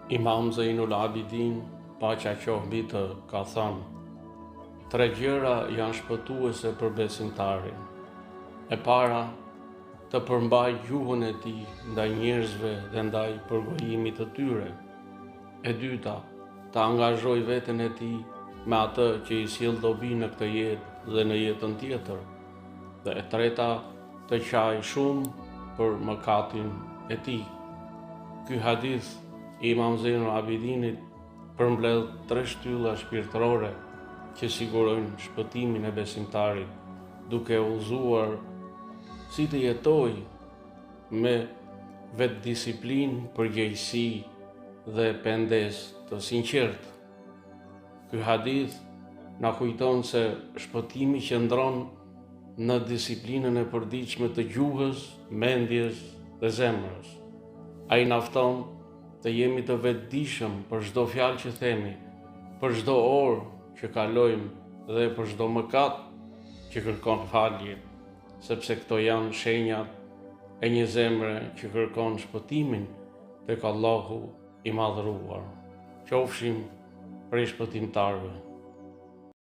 Imam Zainul Abidin, paqja qoftë mbi të, ka thënë: tre gjëra janë shpëtuese për besimtarin. E para, të përmbaj gjuhën e tij ndaj njerëzve dhe ndaj përgojimit të tyre. E dyta, të angazhoj veten e tij me atë që i sjell dobi në këtë jetë dhe në jetën tjetër. Dhe e treta, të qaj shumë për mëkatin e tij. Ky hadith i Imam Zainul Abidinit përmbledh tre shtylla shpirtërore që sigurojnë shpëtimin e besimtarit, duke udhëzuar si të jetoj me vetëdisiplinë, përgjegjësi dhe pengesë të sinqertë. Ky hadith na kujton se shpëtimi qëndron në disiplinën e përditshme të gjuhës, mendjes dhe zemrës. Ai na fton të jemi të vetëdijshëm për çdo fjalë që themi, për çdo orë që kalojmë dhe për çdo mëkat që kërkon falje, sepse këto janë shenjat e një zemre që kërkon shpëtimin tek Allahu i madhëruar. Qofshim prej shpëtimtarëve.